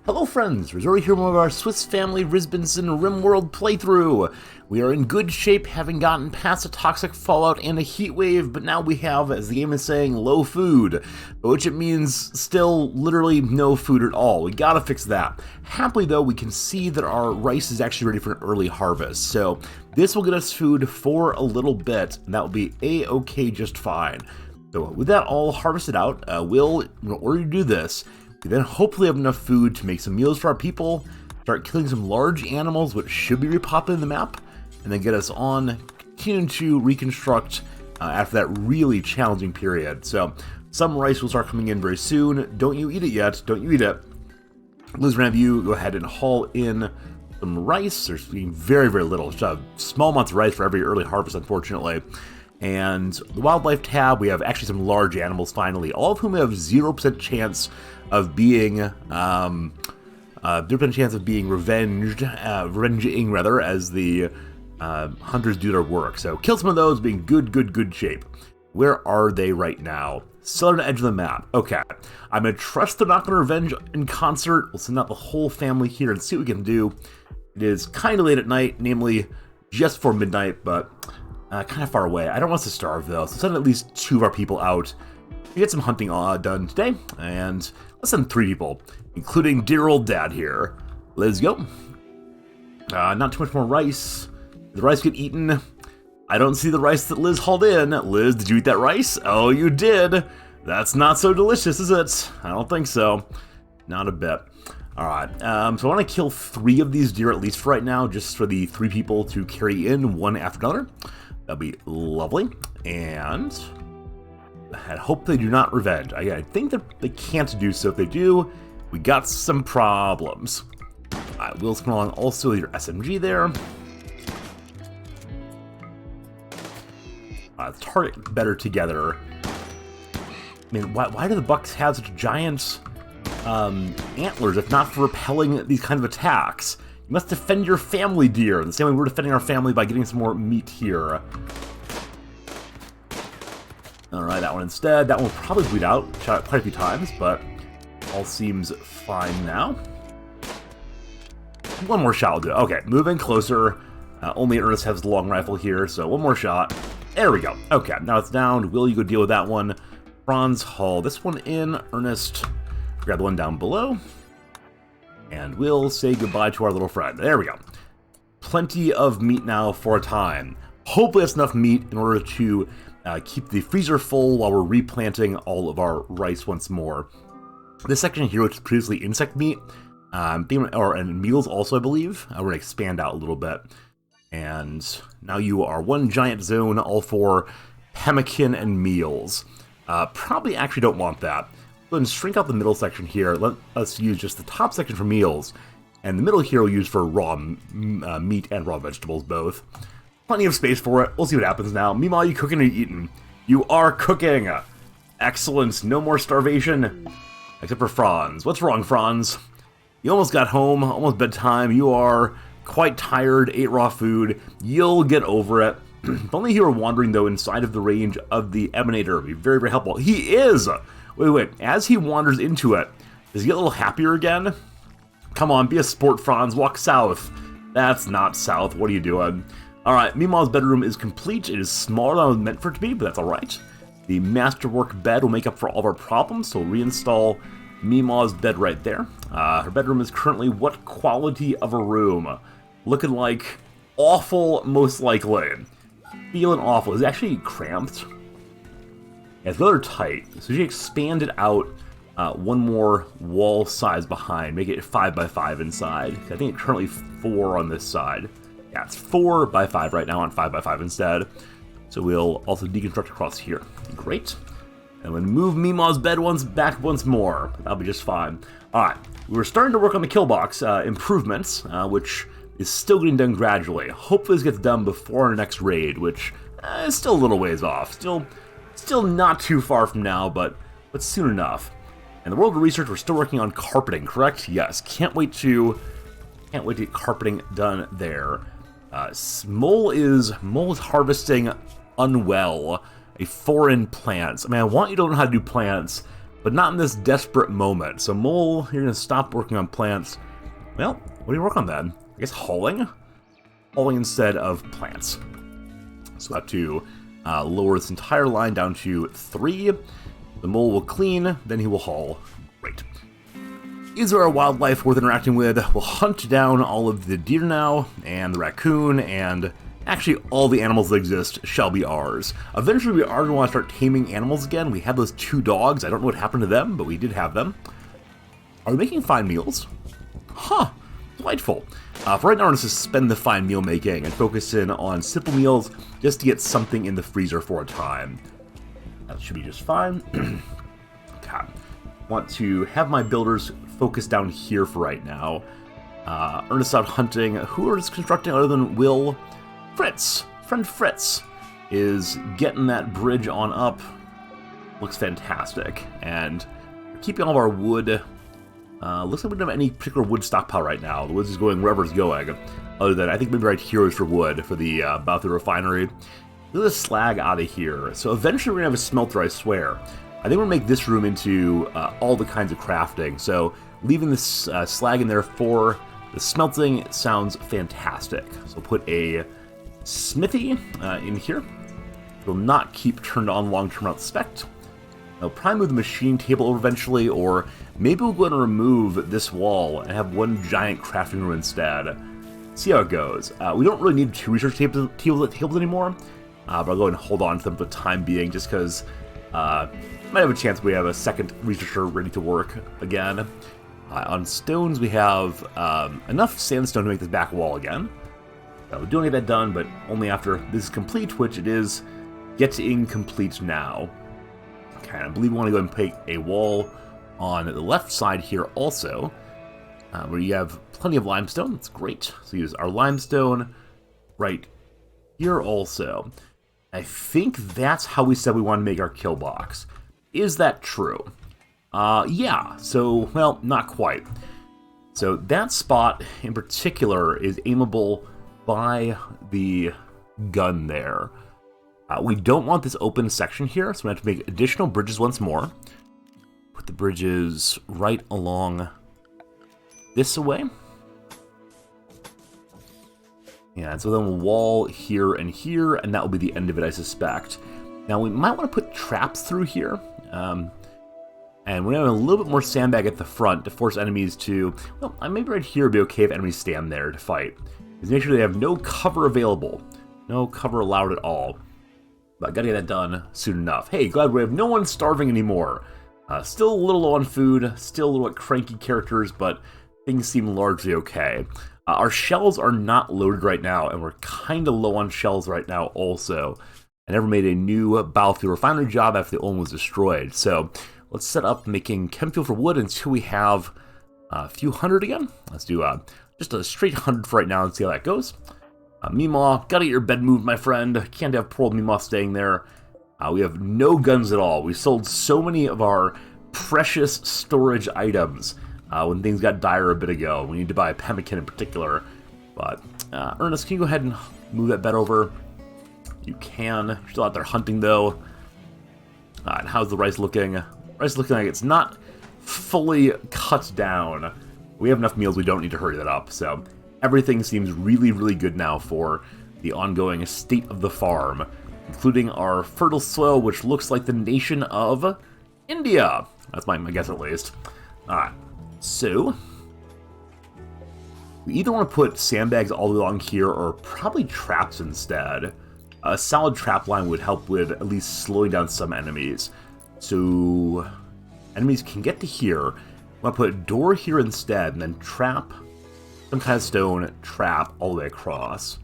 Hello friends, Rizori here with our Swiss Family Rizbinson Rimworld playthrough. We are in good shape, having gotten past a toxic fallout and a heat wave, but now we have, as the game is saying, low food, which it means still literally no food at all. We gotta fix that. Happily though, we can see that our rice is actually ready for an early harvest, so this will get us food for a little bit, and that will be a-okay just fine. So with that all harvested out, in order to do this, we then hopefully have enough food to make some meals for our people, start killing some large animals which should be repopulating the map, and then get us on continuing to reconstruct after that really challenging period. So some rice will start coming in very soon. Don't you eat it yet. Don't you eat it. Liz, of you go ahead and haul in some rice. There's being very, very little. Just a small amounts of rice for every early harvest, unfortunately. And the wildlife tab, we have actually some large animals finally, all of whom have 0% chance of being revenging rather, as the hunters do their work. So kill some of those, being good shape. Where are they right now? Southern edge of the map. Okay, I'm gonna trust they're not gonna revenge in concert. We'll send out the whole family here and see what we can do. It is kind of late at night, namely just before midnight, but kind of far away. I don't want us to starve though, so send at least 2 of our people out. We get some hunting done today, and let's send 3 people, including dear old dad here. Let's go. Not too much more rice. Did the rice get eaten? I don't see the rice that Liz hauled in. Liz, did you eat that rice? Oh, you did. That's not so delicious, is it? I don't think so. Not a bit. Alright, so I want to kill 3 of these deer at least for right now, just for the 3 people to carry in one after another. That'll be lovely. And I hope they do not revenge. I think that they can't do so. If they do, we got some problems. We'll come along also with your SMG there. Target better together. I mean, why do the bucks have such giant antlers if not for repelling these kind of attacks? You must defend your family, deer. The same way we're defending our family by getting some more meat here. Alright, that one instead. That one will probably bleed out. Shot it quite a few times, but all seems fine now. One more shot will do it. Okay, moving closer. Only Ernest has the long rifle here, so one more shot. There we go. Okay, now it's down. Will, you go deal with that one. Franz, haul this one in. Ernest, grab the one down below. And we'll say goodbye to our little friend. There we go. Plenty of meat now for a time. Hopefully that's enough meat in order to keep the freezer full while we're replanting all of our rice once more. This section here, which is previously insect meat, and meals also, I believe, we're going to expand out a little bit. And now you are one giant zone, all for pemmican and meals. Probably actually don't want that. Go ahead and shrink out the middle section here. Let us use just the top section for meals. And the middle here we'll use for raw meat and raw vegetables, both. Plenty of space for it. We'll see what happens now. Meanwhile, you cooking or you eating? You are cooking! Excellent. No more starvation. Except for Franz. What's wrong, Franz? You almost got home. Almost bedtime. You are quite tired. Ate raw food. You'll get over it. If only he were wandering, though, inside of the range of the Emanator. It would be very, very helpful. He is! Wait. As he wanders into it, does he get a little happier again? Come on, be a sport, Franz. Walk south. That's not south. What are you doing? Alright, Mima's bedroom is complete. It is smaller than I was meant for it to be, but that's alright. The masterwork bed will make up for all of our problems, so we'll reinstall Mima's bed right there. Her bedroom is currently what quality of a room? Looking like awful, most likely. Feeling awful. Is it actually cramped? Yeah, it's rather tight. So she expanded out one more wall size behind, make it 5 by 5 inside. I think it's currently 4 on this side. Yeah, it's 4 by 5 right now on 5 by 5 instead. So we'll also deconstruct across here. Great. And then move Mima's bed back once more. That'll be just fine. Alright, we're starting to work on the kill box improvements, which is still getting done gradually. Hopefully this gets done before our next raid, which is still a little ways off. Still not too far from now, but soon enough. And the World of Research, we're still working on carpeting, correct? Yes. Can't wait to get carpeting done there. Mole is harvesting unwell a foreign plants. I mean, I want you to learn how to do plants, but not in this desperate moment. So Mole, you're going to stop working on plants. Well, what do you work on then? I guess hauling? Hauling instead of plants. So I have to lower this entire line down to 3. The Mole will clean, then he will haul. Great. These are our wildlife worth interacting with. We'll hunt down all of the deer now, and the raccoon, and actually all the animals that exist shall be ours. Eventually we are going to want to start taming animals again. We had those 2 dogs. I don't know what happened to them, but we did have them. Are we making fine meals? Huh. Delightful. For right now, I'm going to suspend the fine meal making and focus in on simple meals just to get something in the freezer for a time. That should be just fine. Okay. Want to have my builders focus down here for right now. Ernest out hunting. Who is constructing other than Will? Fritz. Friend Fritz is getting that bridge on up. Looks fantastic. And keeping all of our wood. Looks like we don't have any particular wood stockpile right now. The wood is going wherever it's going. Other than, I think maybe right here is for wood for the about the refinery. Look at the slag out of here. So eventually we're going to have a smelter, I swear. I think we're going to make this room into all the kinds of crafting. So leaving this slag in there for the smelting sounds fantastic. So we'll put a smithy in here. It will not keep turned on long-term without spec. I'll probably move the machine table over eventually, or maybe we'll go ahead and remove this wall and have one giant crafting room instead. See how it goes. We don't really need 2 research tables anymore, but I'll go ahead and hold on to them for the time being, just because might have a chance we have a second researcher ready to work again. On stones, we have enough sandstone to make this back wall again. We don't get that done, but only after this is complete, which it is getting complete now. Okay, I believe we want to go and make a wall on the left side here also, where you have plenty of limestone. That's great. So use our limestone right here also. I think that's how we said we want to make our kill box. Is that true? Yeah. So, well, not quite. So that spot in particular is aimable by the gun there. We don't want this open section here, so we have to make additional bridges once more. Put the bridges right along this way. Yeah, and so then we'll wall here, and that will be the end of it, I suspect. Now, we might want to put traps through here. And we're going to have a little bit more sandbag at the front to force enemies to... Well, maybe right here would be okay if enemies stand there to fight. Just make sure they have no cover available. No cover allowed at all. But gotta get that done soon enough. Hey, glad we have no one starving anymore. Still a little low on food, still a little cranky characters, but things seem largely okay. Our shells are not loaded right now, and we're kind of low on shells right now also. I never made a new biofuel refinery job after the old one was destroyed. So let's set up making chem fuel for wood until we have a few hundred again. Let's do just a straight 100 for right now and see how that goes. Meemaw, gotta get your bed moved, my friend. Can't have poor old Meemaw staying there. We have no guns at all. We sold so many of our precious storage items when things got dire a bit ago. We need to buy a pemmican in particular. But, Ernest, can you go ahead and move that bed over? You can. You're still out there hunting, though. And how's the rice looking? Rice looking like it's not fully cut down. We have enough meals, we don't need to hurry that up, so... Everything seems really, really good now for the ongoing state of the farm, including our fertile soil, which looks like the nation of India. That's my guess, at least. Alright, so we either want to put sandbags all the way along here or probably traps instead. A solid trap line would help with at least slowing down some enemies. So enemies can get to here. I'm going to put a door here instead and then trap... some kind of stone trap all the way across.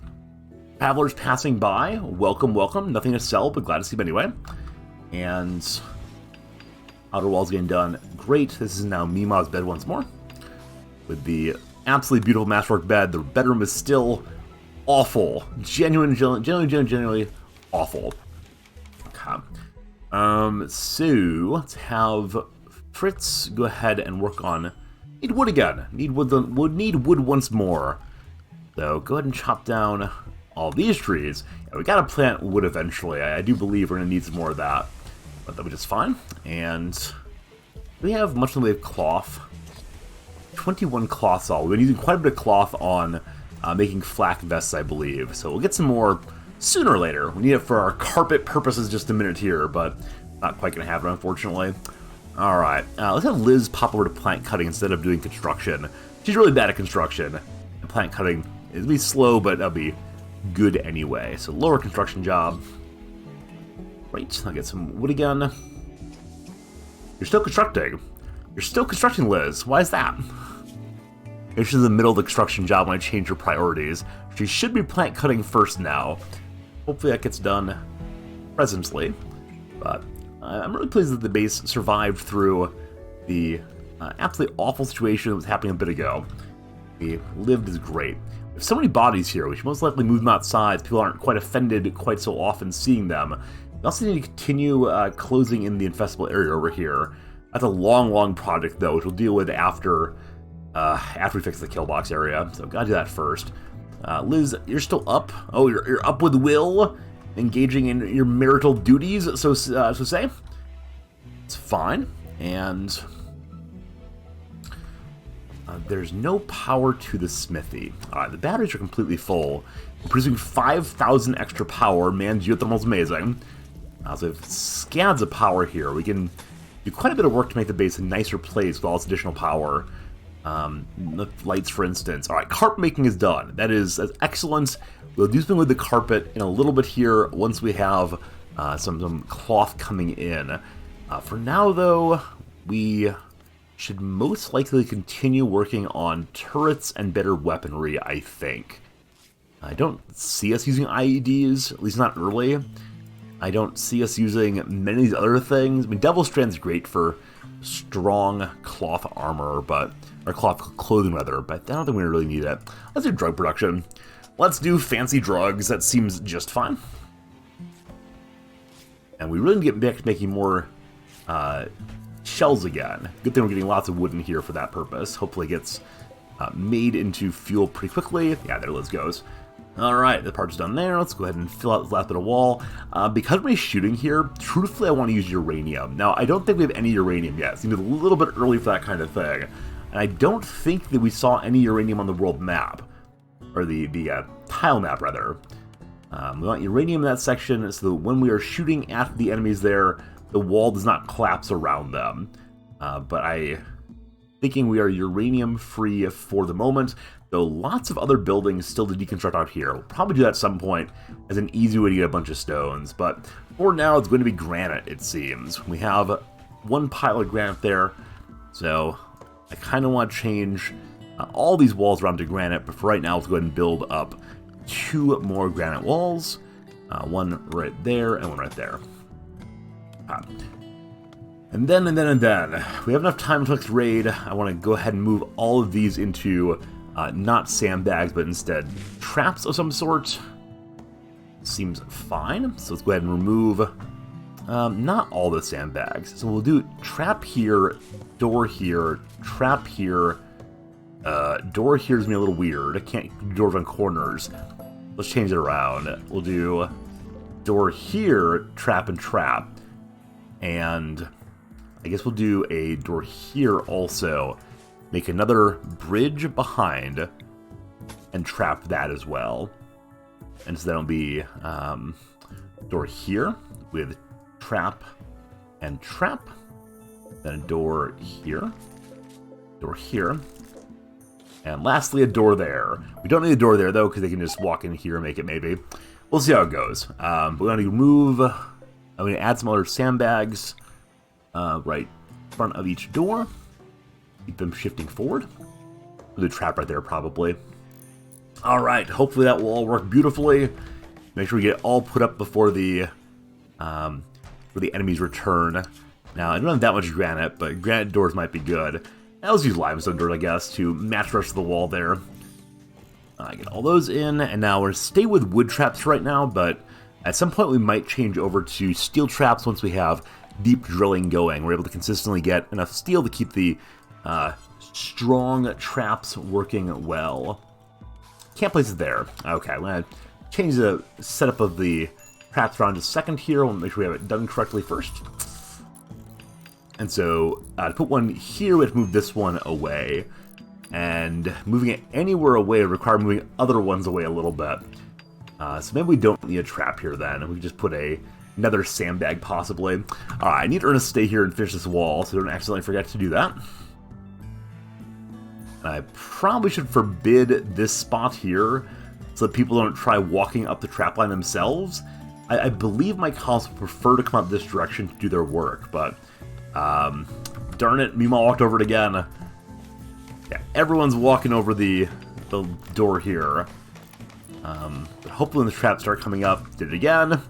Travelers passing by, welcome, welcome. Nothing to sell, but glad to see them anyway. And outer walls getting done. Great. This is now Meemaw's bed once more. With the absolutely beautiful masterwork bed. The bedroom is still awful. Genuinely awful. Okay. So let's have Fritz go ahead and work on... Need wood again. Need wood once more. So go ahead and chop down all these trees. Yeah, we gotta plant wood eventually. I do believe we're gonna need some more of that. But that was just fine. And We have much in the way of cloth. 21 cloth saw. We've been using quite a bit of cloth on making flak vests, I believe. So we'll get some more sooner or later. We need it for our carpet purposes just a minute here, but not quite going to have it, unfortunately. Alright, let's have Liz pop over to plant cutting instead of doing construction. She's really bad at construction. And plant cutting is be slow, but that'll be good anyway. So lower construction job. Right, I'll get some wood again. You're still constructing. You're still constructing, Liz. Why is that? Maybe she's in the middle of the construction job when I change her priorities. She should be plant cutting first now. Hopefully that gets done presently. But I'm really pleased that the base survived through the absolutely awful situation that was happening a bit ago. We lived is great. We have so many bodies here, we should most likely move them outside. People aren't quite offended quite so often seeing them. We also need to continue closing in the infestable area over here. That's a long, long project, though, which we'll deal with after we fix the kill box area. So gotta do that first. Liz, you're still up. Oh, you're up with Will, engaging in your marital duties, so say. It's fine. And there's no power to the smithy. The batteries are completely full. We're producing 5,000 extra power. Man, geothermal's amazing. So we have scads of power here. We can do quite a bit of work to make the base a nicer place with all its additional power. The lights, for instance. Alright, carpet making is done. That's excellent. We'll do something with the carpet in a little bit here once we have some cloth coming in. For now, though, we should most likely continue working on turrets and better weaponry, I think. I don't see us using IEDs, at least not early. I don't see us using many of these other things. I mean, Devil Strand's great for strong cloth armor, or cloth clothing, rather, but I don't think we really need it. Let's do drug production. Let's do fancy drugs. That seems just fine. And we really need to get back to making more shells again. Good thing we're getting lots of wood in here for that purpose. Hopefully it gets made into fuel pretty quickly. Yeah, there Liz goes. Alright, the part's done there. Let's go ahead and fill out this last bit of wall. Because we're shooting here, truthfully I want to use uranium. Now, I don't think we have any uranium yet. It seems a little bit early for that kind of thing. And I don't think that we saw any uranium on the world map. Or the tile map, rather. We want uranium in that section so that when we are shooting at the enemies there, the wall does not collapse around them. But I'm thinking we are uranium free for the moment. Though lots of other buildings still to deconstruct out here. We'll probably do that at some point as an easy way to get a bunch of stones. But for now, it's going to be granite, it seems. We have one pile of granite there. So I kind of want to change all these walls around to granite. But for right now, let's go ahead and build up 2 more granite walls. One right there and one right there. And then, we have enough time to next raid. I want to go ahead and move all of these into not sandbags, but instead traps of some sort. Seems fine. So let's go ahead and remove not all the sandbags. So we'll do trap here, door here, trap here. Door here is me a little weird. I can't do doors on corners. Let's change it around. We'll do door here, trap and trap. And I guess we'll do a door here also. Make another bridge behind and trap that as well. And so that'll be door here with trap and trap. Then a door here. Door here. And lastly, a door there. We don't need a door there, though, because they can just walk in here and make it, maybe. We'll see how it goes. We're going to remove... I'm going to add some other sandbags right in front of each door. Keep them shifting forward. We'll do a trap right there, probably. Alright, hopefully that will all work beautifully. Make sure we get it all put up before the enemies return. Now, I don't have that much granite, but granite doors might be good. Now, let's use limestone dirt, I guess, to match the rest of the wall there. Get all those in, and now we're stay with wood traps right now, but at some point we might change over to steel traps once we have deep drilling going. We're able to consistently get enough steel to keep the strong traps working well. Can't place it there. Okay, I'm going to change the setup of the traps around a second here. We'll make sure we have it done correctly first. And so to put one here, we have to move this one away. And moving it anywhere away would require moving other ones away a little bit. So maybe we don't need a trap here then. We can just put another sandbag possibly. Alright, I need Ernest to stay here and finish this wall so we don't accidentally forget to do that. I probably should forbid this spot here so that people don't try walking up the trap line themselves. I believe my columns would prefer to come out this direction to do their work, but darn it, Mima walked over it again. Yeah, everyone's walking over the door here. But hopefully when the traps start coming up, did it again.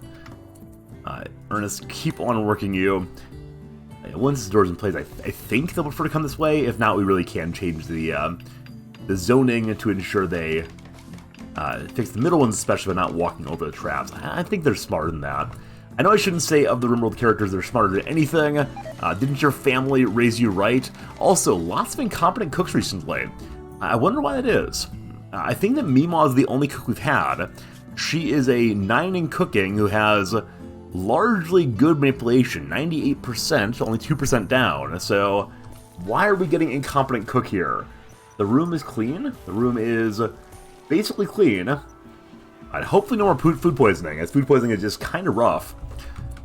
Ernest, keep on working you. Once this door's in place, I think they'll prefer to come this way. If not, we really can change the zoning to ensure they fix the middle ones, especially by not walking over the traps. I think they're smarter than that. I know I shouldn't say of the Rimworld characters they're smarter than anything. Didn't your family raise you right? Also, lots of incompetent cooks recently. I wonder why that is. I think that Mima is the only cook we've had. She is a 9 in cooking who has largely good manipulation, 98%, only 2% down. So why are we getting incompetent cook here? The room is clean. The room is basically clean. Hopefully no more food poisoning, as food poisoning is just kind of rough.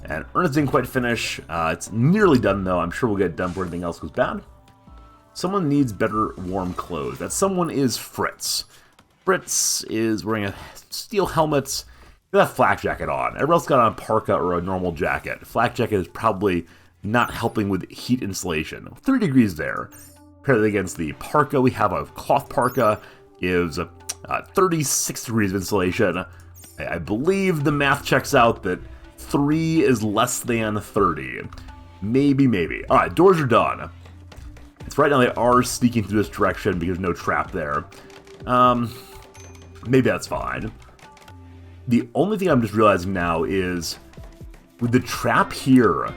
And Ernest didn't quite finish. It's nearly done, though. I'm sure we'll get it done before anything else goes bad. Someone needs better warm clothes. That someone is Fritz. Fritz is wearing a steel helmet with a flak jacket on. Everyone else got on a parka or a normal jacket. Flak jacket is probably not helping with heat insulation. 3 degrees there. Compare that against the parka. We have a cloth parka. Gives 36 degrees of insulation. I believe the math checks out that 3 is less than 30. Maybe. Alright, doors are done. It's right now they are sneaking through this direction because there's no trap there. Maybe that's fine. The only thing I'm just realizing now is with the trap here,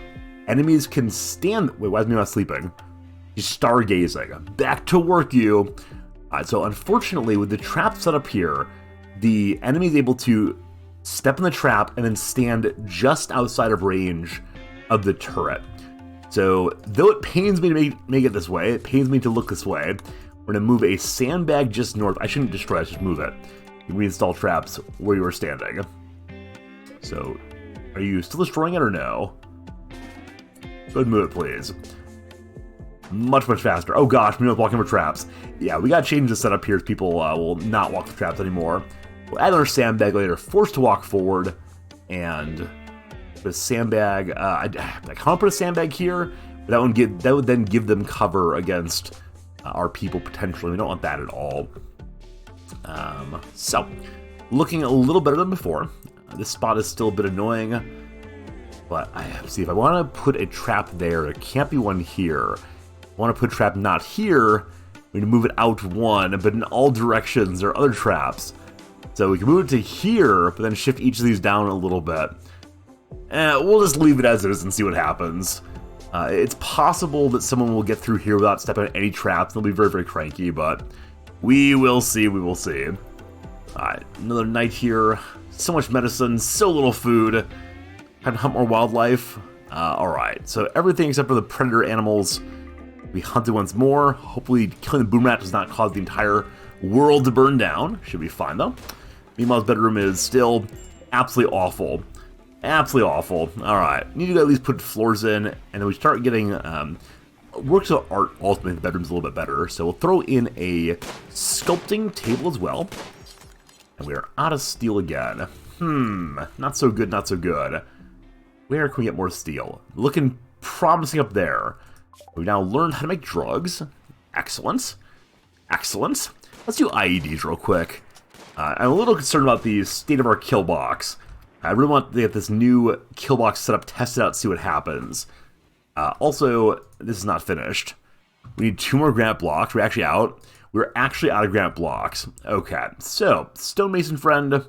enemies can stand... Wait, why is me not sleeping? He's stargazing. Back to work, you. So unfortunately, with the trap set up here, the enemy is able to step in the trap and then stand just outside of range of the turret. So though it pains me to make it this way, it pains me to look this way, we're going to move a sandbag just north. I shouldn't destroy it, just move it. You reinstall traps where you were standing. So, are you still destroying it or no? Go ahead and move it, please. Much faster. Oh gosh, we don't walk over traps. Yeah, we gotta change the setup here as people will not walk the traps anymore. We'll add another sandbag later, forced to walk forward, and the sandbag, I can't put a sandbag here, but that would then give them cover against our people potentially. We don't want that at all. So, looking a little better than before. This spot is still a bit annoying, but see, if I want to put a trap there can't be one here. I want to put a trap not here, we need to move it out 1, but in all directions there are other traps. So we can move it to here, but then shift each of these down a little bit. We'll just leave it as is and see what happens. It's possible that someone will get through here without stepping on any traps. They'll be very cranky, but we will see, Alright, another night here. So much medicine, so little food. Time to hunt more wildlife. Alright, so everything except for the predator animals we hunted once more. Hopefully killing the boom rat does not cause the entire world to burn down. Should be fine though. Mima's bedroom is still absolutely awful. Absolutely awful. Alright, need to at least put floors in, and then we start getting works of art also make the bedrooms a little bit better. So we'll throw in a sculpting table as well. And we are out of steel again. Not so good, not so good. Where can we get more steel? Looking promising up there. We've now learned how to make drugs. Excellent. Excellent. Let's do IEDs real quick. I'm a little concerned about the state of our kill box. I really want to get this new kill box set up, test it out, see what happens. Also, this is not finished. We need 2 more granite blocks. We're actually out. We're actually out of granite blocks. Okay, so, stonemason friend.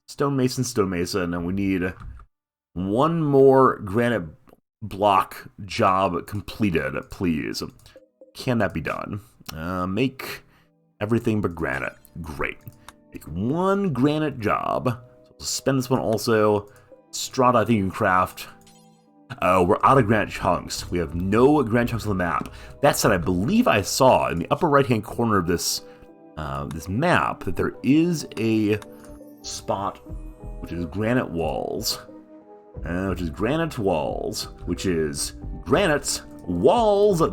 Stonemason, and we need 1 more granite block job completed, please. Can that be done? Make everything but granite. Great. Make 1 granite job. So we'll spend this one also. Strata, I think you can craft Oh, we're out of granite chunks. We have no granite chunks on the map. That said, I believe I saw in the upper right-hand corner of this this map that there is a spot which is granite walls. Which is granite walls.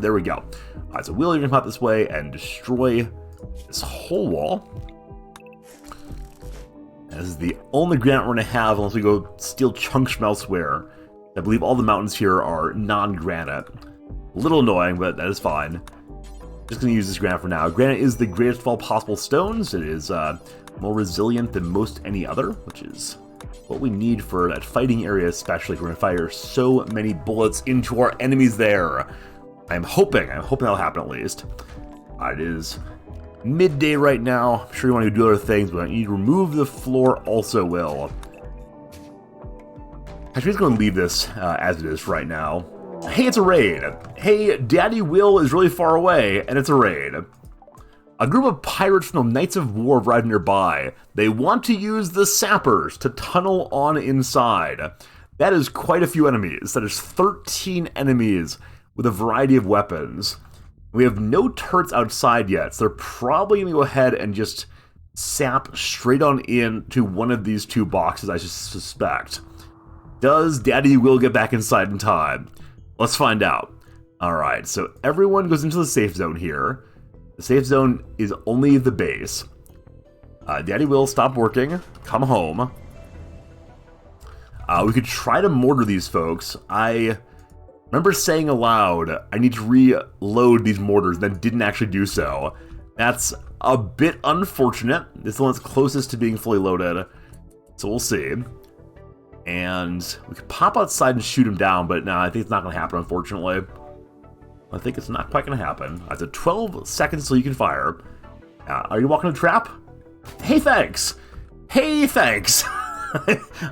There we go. Alright, so Will, you're gonna come out this way and destroy this whole wall. This is the only granite we're gonna have unless we go steal chunks from elsewhere. I believe all the mountains here are non-granite. A little annoying, but that is fine. Just gonna use this granite for now. Granite is the greatest of all possible stones. It is more resilient than most any other, which is what we need for that fighting area, especially if we're gonna fire so many bullets into our enemies there. I'm hoping that'll happen at least. It is midday right now. I'm sure you want to do other things, but I need to remove the floor also, Will. Actually, I'm just going to leave this as it is right now. Hey, it's a raid. Hey, Daddy Will is really far away, and it's a raid. A group of pirates from the Knights of War arrived nearby. They want to use the sappers to tunnel on inside. That is quite a few enemies. That is 13 enemies with a variety of weapons. We have no turrets outside yet, so they're probably going to go ahead and just sap straight on in to one of these two boxes, I suspect. Does Daddy Will get back inside in time? Let's find out. Alright, so everyone goes into the safe zone here. The safe zone is only the base. Daddy Will, stop working. Come home. We could try to mortar these folks. I remember saying aloud, I need to reload these mortars, then didn't actually do so. That's a bit unfortunate. This is the one that's closest to being fully loaded. So we'll see. And we could pop outside and shoot him down, but no, I think it's not going to happen, unfortunately. I think it's not quite going to happen. That's 12 seconds till you can fire. Are you walking a trap? Hey, thanks! Hey, thanks!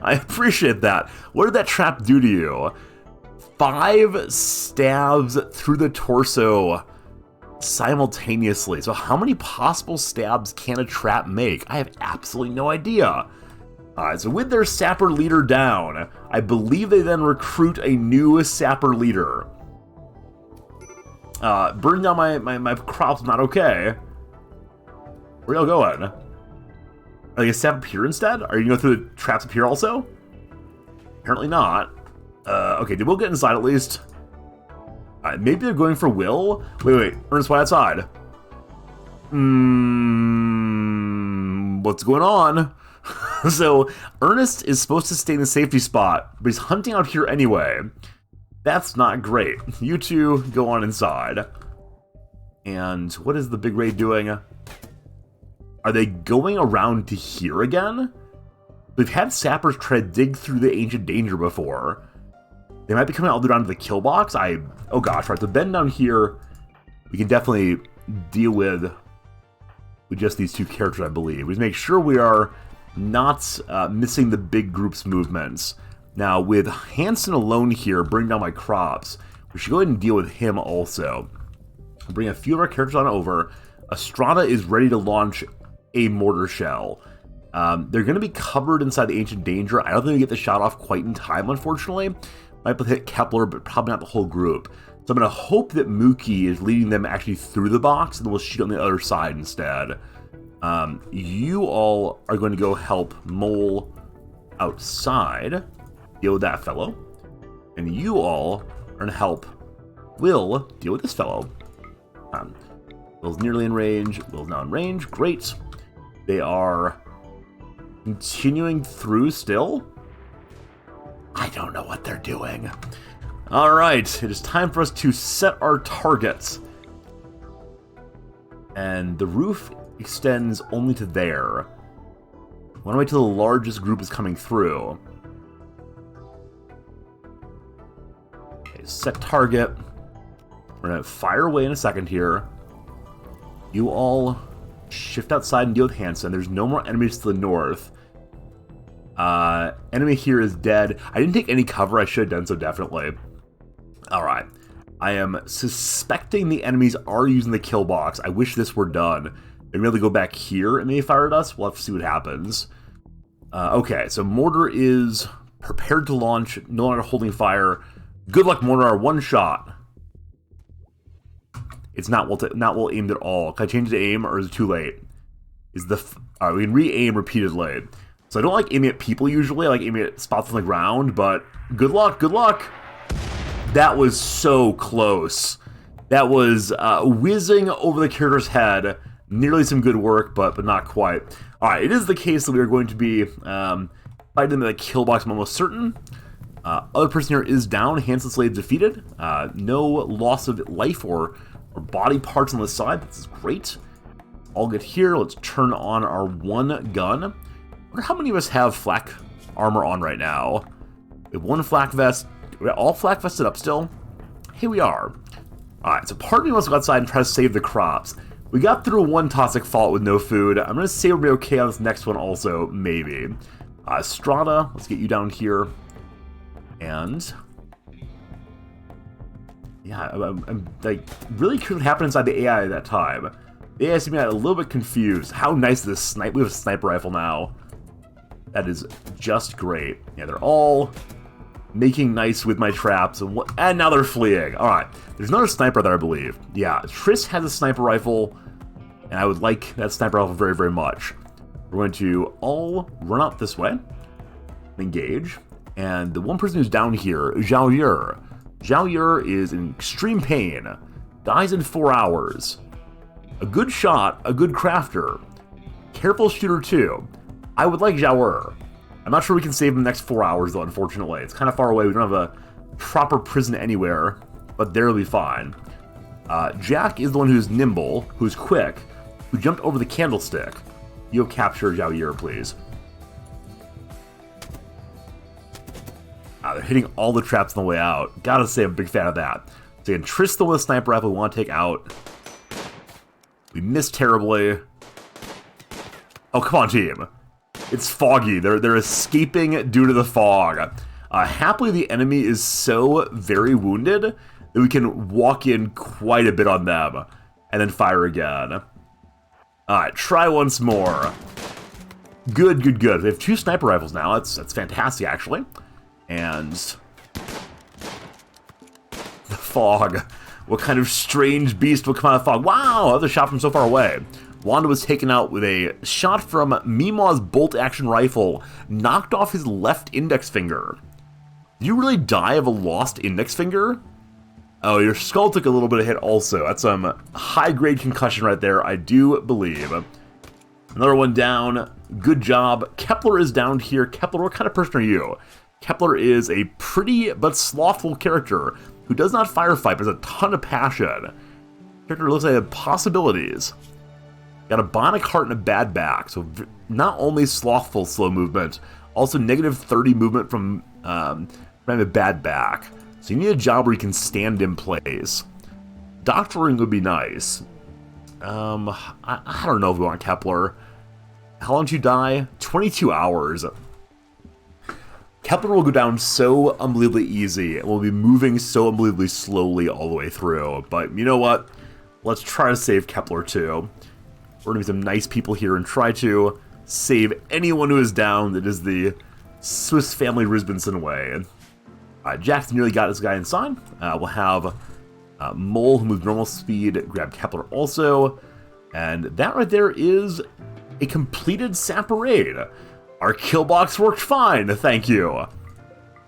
I appreciate that. What did that trap do to you? 5 stabs through the torso simultaneously. So how many possible stabs can a trap make? I have absolutely no idea. So with their sapper leader down, I believe they then recruit a new sapper leader. Burning down my crops, not okay. Where y'all going? Are they gonna sap up here instead? Are you gonna go through the traps up here also? Apparently not. Okay, did Will get inside at least? Maybe they're going for Will? Wait, Ernest, why outside? What's going on? So, Ernest is supposed to stay in the safety spot, but he's hunting out here anyway. That's not great. You two go on inside. And what is the big raid doing? Are they going around to here again? We've had sappers try to dig through the ancient danger before. They might be coming all the way down to the kill box. Oh gosh, right, the bend down here, we can definitely deal with just these two characters, I believe. We just make sure we are not missing the big group's movements. Now, with Hanson alone here, bring down my crops, we should go ahead and deal with him also. Bring a few of our characters on over. Estrada is ready to launch a mortar shell. They're going to be covered inside the ancient danger. I don't think we get the shot off quite in time, unfortunately. Might be able to hit Kepler, but probably not the whole group. So I'm going to hope that Mookie is leading them actually through the box, and then we'll shoot on the other side instead. You all are going to go help Mole outside, deal with that fellow. And you all are going to help Will deal with this fellow. Will's nearly in range. Will's now in range. Great. They are continuing through still. I don't know what they're doing. All right, it is time for us to set our targets. And the roof extends only to there. I want to wait till the largest group is coming through. Okay, set target. We're going to fire away in a second here. You all shift outside and deal with Hanson. There's no more enemies to the north. Enemy here is dead. I didn't take any cover. I should have done so, definitely. Alright. I am suspecting the enemies are using the kill box. I wish this were done. They're going to go back here and they fire at us. We'll have to see what happens. Okay, so mortar is prepared to launch, no longer holding fire. Good luck, Mortar. One shot. It's not well aimed at all. Can I change the aim, or is it too late? Alright, we can re-aim repeatedly. So I don't like aiming at people usually. I like aiming at spots on the ground, but good luck, good luck. That was so close. That was whizzing over the character's head. Nearly some good work, but not quite. Alright, it is the case that we are going to be fighting them at the kill box, I'm almost certain. Other person here is down. Hanson Slave defeated. No loss of life or body parts on the side. This is great. All good here. Let's turn on our one gun. I wonder how many of us have flak armor on right now. We have one flak vest. We're all flak vested up still. Here we are. Alright, so part of me wants to go outside and try to save the crops. We got through one toxic fault with no food. I'm going to say we'll be okay on this next one also, maybe. Strata, let's get you down here. And yeah, I'm like really curious what happened inside the AI at that time. The AI seemed to be a little bit confused. How nice is this sniper? We have a sniper rifle now. That is just great. Yeah, they're all making nice with my traps, and now they're fleeing. All right, there's another sniper there, I believe. Yeah, Triss has a sniper rifle, and I would like that sniper rifle very, very much. We're going to all run up this way, engage, and the one person who's down here is Zhao Yur. Zhao Yur is in extreme pain, dies in 4 hours. A good shot, a good crafter. Careful shooter too. I would like Zhao Yur. I'm not sure we can save him the next 4 hours though, unfortunately. It's kind of far away, we don't have a proper prison anywhere, but there'll be fine. Jack is the one who's nimble, who's quick, who jumped over the candlestick. You'll capture Zhao Yur, please. They're hitting all the traps on the way out. Gotta say, I'm a big fan of that. So again, Triss with a sniper rifle we want to take out. We missed terribly. Oh, come on, team. It's foggy. They're escaping due to the fog. Happily, the enemy is so very wounded that we can walk in quite a bit on them and then fire again. Alright, try once more. Good, good, good. We have 2 sniper rifles now. That's fantastic, actually. And the fog. What kind of strange beast will come out of the fog? Wow, another shot from so far away. Wanda was taken out with a shot from Mima's bolt-action rifle, knocked off his left index finger. Did you really die of a lost index finger? Oh, your skull took a little bit of hit also. That's some high-grade concussion right there, I do believe. Another one down. Good job. Kepler is down here. Kepler, what kind of person are you? Kepler is a pretty but slothful character who does not firefight, but has a ton of passion. Character looks like a possibilities. Got a bionic heart and a bad back, so not only slothful slow movement, also negative 30 movement from a bad back. So you need a job where you can stand in place. Doctoring would be nice. I don't know if we want Kepler. How long did you die? 22 hours. Kepler will go down so unbelievably easy, and we'll be moving so unbelievably slowly all the way through. But you know what? Let's try to save Kepler too. We're going to be some nice people here and try to save anyone who is down. That is the Swiss family Rizbinson way. Jack's nearly got this guy inside. We'll have Mole, who moves normal speed, grab Kepler also. And that right there is a completed Sap Parade. Our kill box worked fine, thank you.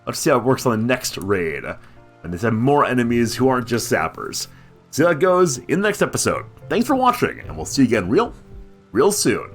Let's see how it works on the next raid. And there's more enemies who aren't just sappers. See how it goes in the next episode. Thanks for watching, and we'll see you again real soon.